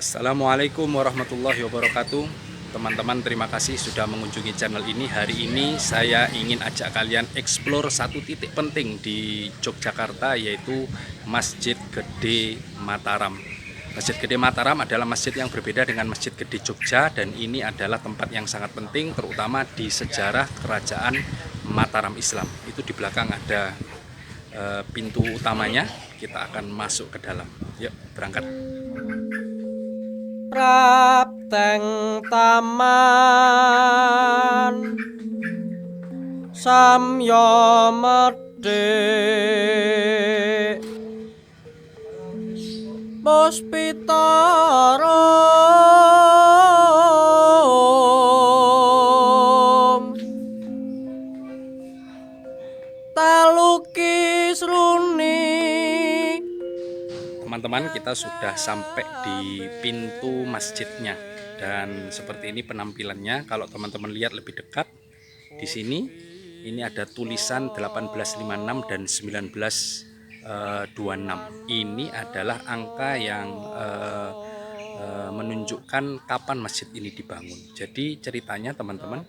Assalamualaikum warahmatullahi wabarakatuh. Teman-teman, terima kasih sudah mengunjungi channel ini. Hari ini saya ingin ajak kalian explore satu titik penting di Yogyakarta, yaitu Masjid Gede Mataram. Masjid Gede Mataram adalah masjid yang berbeda dengan Masjid Gede Jogja, dan ini adalah tempat yang sangat penting terutama di sejarah kerajaan Mataram Islam. Itu di belakang ada pintu utamanya. Kita akan masuk ke dalam. Yuk, berangkat. Prapteng taman samya medhik puspitarum talukis runi. Teman-teman, kita sudah sampai di pintu masjidnya, dan seperti ini penampilannya. Kalau teman-teman lihat lebih dekat di sini, ini ada tulisan 1856 dan 1926. Ini adalah angka yang menunjukkan kapan masjid ini dibangun. Jadi ceritanya teman-teman,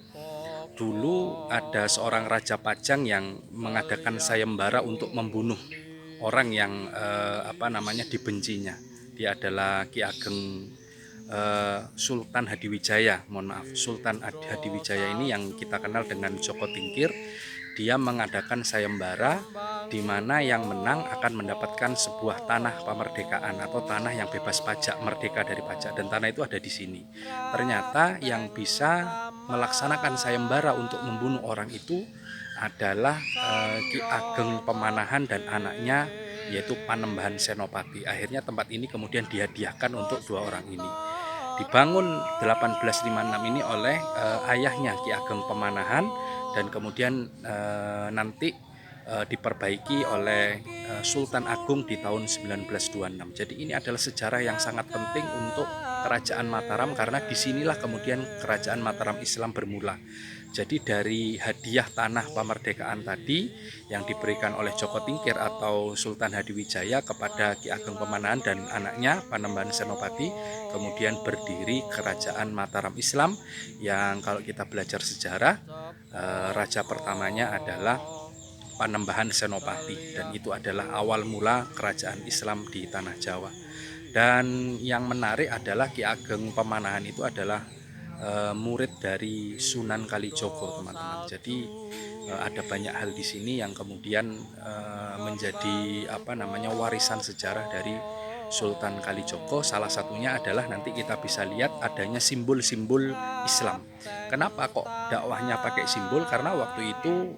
dulu ada seorang raja Pajang yang mengadakan sayembara untuk membunuh orang yang dibencinya. Dia adalah Ki Ageng Sultan Hadiwijaya. Mohon maaf, Sultan Hadiwijaya ini yang kita kenal dengan Joko Tingkir. Dia mengadakan sayembara di mana yang menang akan mendapatkan sebuah tanah kemerdekaan atau tanah yang bebas pajak, merdeka dari pajak, dan tanah itu ada di sini. Ternyata yang bisa melaksanakan sayembara untuk membunuh orang itu adalah Ki Ageng Pemanahan dan anaknya, yaitu Panembahan Senopati. Akhirnya tempat ini kemudian dihadiahkan untuk dua orang ini. Dibangun 1856 ini oleh ayahnya Ki Ageng Pemanahan, dan kemudian nanti diperbaiki oleh Sultan Agung di tahun 1926. Jadi ini adalah sejarah yang sangat penting untuk kerajaan Mataram, karena disinilah kemudian kerajaan Mataram Islam bermula. Jadi dari hadiah tanah kemerdekaan tadi yang diberikan oleh Joko Tingkir atau Sultan Hadiwijaya kepada Ki Ageng Pemanahan dan anaknya Panembahan Senopati, kemudian berdiri kerajaan Mataram Islam, yang kalau kita belajar sejarah, raja pertamanya adalah Panembahan Senopati, dan itu adalah awal mula kerajaan Islam di tanah Jawa. Dan yang menarik adalah Ki Ageng Pemanahan itu adalah murid dari Sunan Kalijogo, teman-teman. Jadi ada banyak hal di sini yang kemudian menjadi warisan sejarah dari Sultan Kalijogo. Salah satunya adalah nanti kita bisa lihat adanya simbol-simbol Islam. Kenapa kok dakwahnya pakai simbol? Karena waktu itu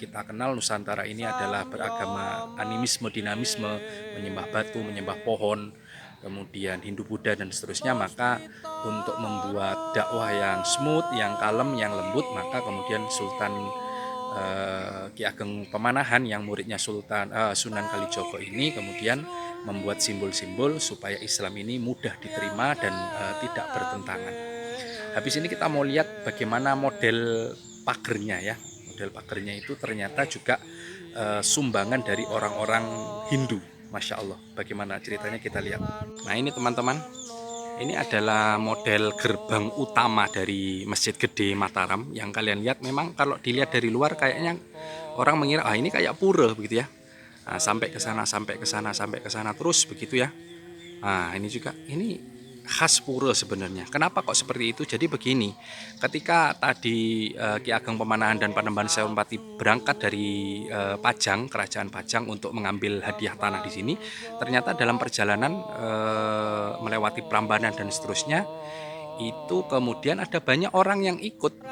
kita kenal Nusantara ini adalah beragama animisme, dinamisme, menyembah batu, menyembah pohon, kemudian Hindu, Buddha, dan seterusnya. Maka untuk membuat dakwah yang smooth, yang kalem, yang lembut, maka kemudian Sultan Ki Ageng Pemanahan yang muridnya Sunan Kalijogo ini kemudian membuat simbol-simbol supaya Islam ini mudah diterima dan tidak bertentangan. Habis ini kita mau lihat bagaimana model pagernya ya. Model pagernya itu ternyata juga sumbangan dari orang-orang Hindu. Masya Allah, bagaimana ceritanya kita lihat. Nah ini teman-teman, ini adalah model gerbang utama dari Masjid Gede Mataram. Yang kalian lihat memang kalau dilihat dari luar kayaknya orang mengira ini kayak pura begitu ya. Nah, sampai ke sana, sampai ke sana, sampai ke sana terus begitu ya. Nah, ini juga ini khas pura sebenarnya. Kenapa kok seperti itu? Jadi begini, ketika tadi Ki Ageng Pemanahan dan Panembahan Senopati berangkat dari Pajang, kerajaan Pajang, untuk mengambil hadiah tanah di sini, ternyata dalam perjalanan melewati Prambanan dan seterusnya, itu kemudian ada banyak orang yang ikut.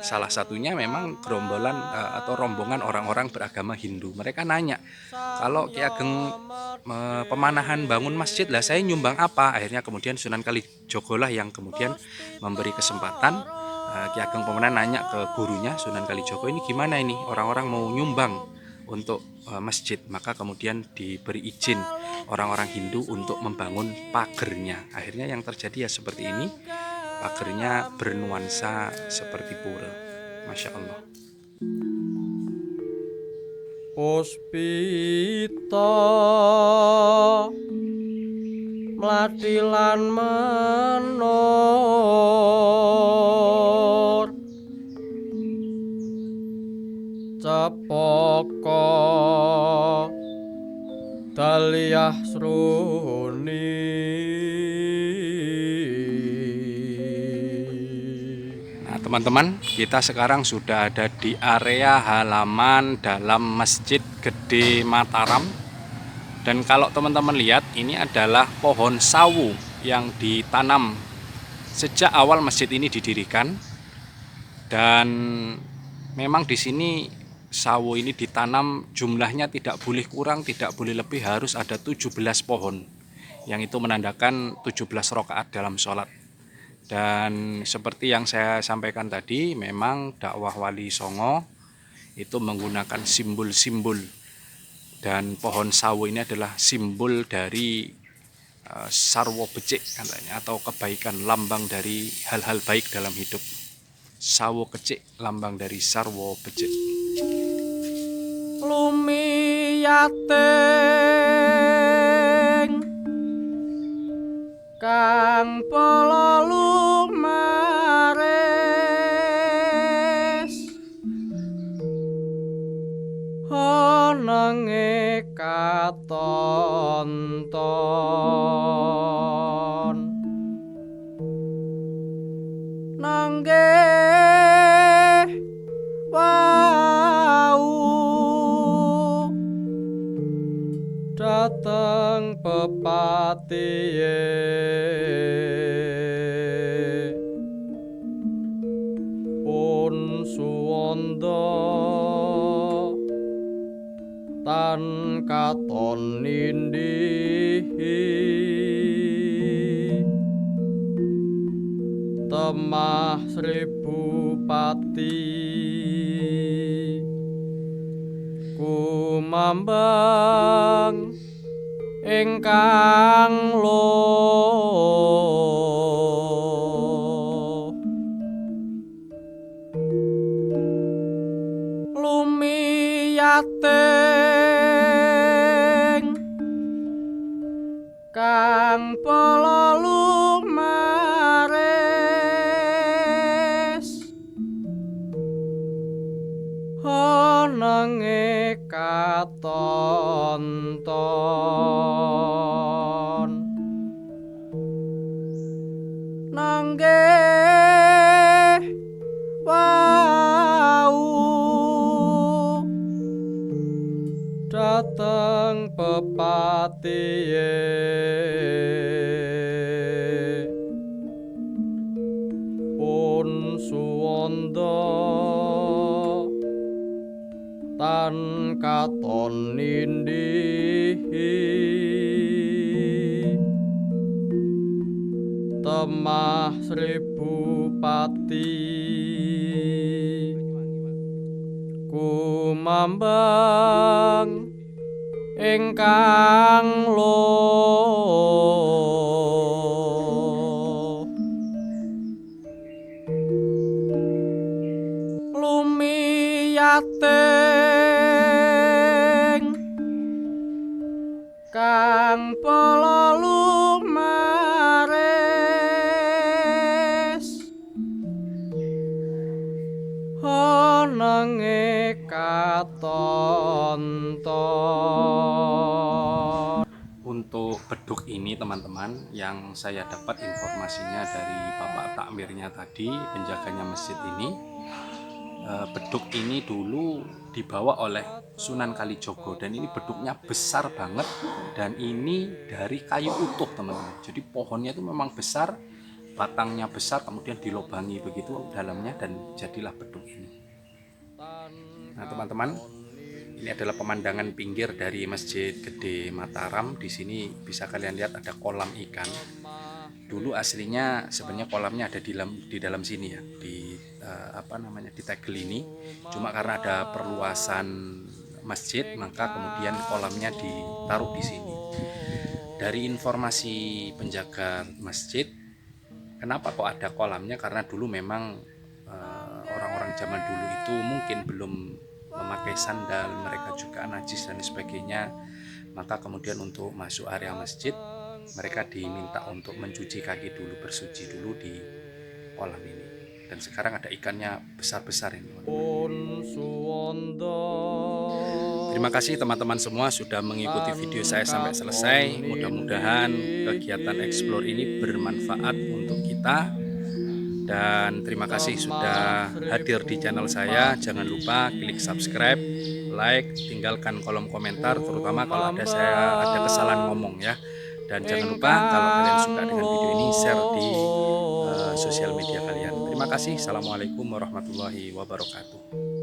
Salah satunya memang gerombolan atau rombongan orang-orang beragama Hindu. Mereka nanya, kalau Ki Ageng Pemanahan bangun masjid, lah saya nyumbang apa? Akhirnya kemudian Sunan Kalijogo lah yang kemudian memberi kesempatan. Ki Ageng Pemanahan nanya ke gurunya Sunan Kalijogo, ini gimana ini orang-orang mau nyumbang untuk masjid. Maka kemudian diberi izin orang-orang Hindu untuk membangun pagernya. Akhirnya yang terjadi ya seperti ini. Pagernya bernuansa seperti pura. Masya Allah. Puspita mlathi lan menur cepaka daliyah sruni. Nah, teman-teman, kita sekarang sudah ada di area halaman dalam Masjid Gede Mataram. Dan kalau teman-teman lihat, ini adalah pohon sawu yang ditanam sejak awal masjid ini didirikan. Dan memang di sini sawu ini ditanam jumlahnya tidak boleh kurang, tidak boleh lebih, harus ada 17 pohon. Yang itu menandakan 17 rakaat dalam sholat. Dan seperti yang saya sampaikan tadi, memang dakwah Wali Songo itu menggunakan simbol-simbol. Dan pohon sawu ini adalah simbol dari sarwo becik katanya, atau kebaikan, lambang dari hal-hal baik dalam hidup. Sawo kecik, lambang dari sarwo becik. Lumiyating kang pala lumaris hanenge katonton nanggih wau dateng pepatihe pun suwanda tan katon nindhihi temah seribu pati kumambang ingkang loh lumiyating kang pala lumaris hanenge katonton nanggih wau dateng pepatihe pun suwanda tan katon nindhihi temah seribu pati kumambang ingkang loh lumiyating kang pala lumaris hanenge katonton. Untuk beduk ini teman-teman, yang saya dapat informasinya dari Bapak Takmirnya tadi, penjaganya masjid ini, beduk ini dulu dibawa oleh Sunan Kalijogo, dan ini beduknya besar banget, dan ini dari kayu utuh teman-teman. Jadi pohonnya itu memang besar, batangnya besar, kemudian dilobangi begitu dalamnya, dan jadilah beduk ini. Nah teman-teman, ini adalah pemandangan pinggir dari Masjid Gede Mataram. Di sini bisa kalian lihat ada kolam ikan. Dulu aslinya sebenarnya kolamnya ada di dalam sini ya, di di tegel ini. Cuma karena ada perluasan masjid, maka kemudian kolamnya ditaruh di sini. Dari informasi penjaga masjid, kenapa kok ada kolamnya? Karena dulu memang orang-orang zaman dulu itu mungkin belum memakai sandal, mereka juga najis dan sebagainya, maka kemudian untuk masuk area masjid mereka diminta untuk mencuci kaki dulu, bersuci dulu di kolam ini. Dan sekarang ada ikannya besar-besar ini. Pun suwanda. Terima kasih teman-teman semua sudah mengikuti video saya sampai selesai. Mudah-mudahan kegiatan explore ini bermanfaat untuk kita. Dan terima kasih sudah hadir di channel saya. Jangan lupa klik subscribe, like, tinggalkan kolom komentar, terutama kalau ada kesalahan ngomong ya. Dan jangan lupa kalau kalian suka dengan video ini, share di sosial media kalian. Terima kasih. Assalamualaikum warahmatullahi wabarakatuh.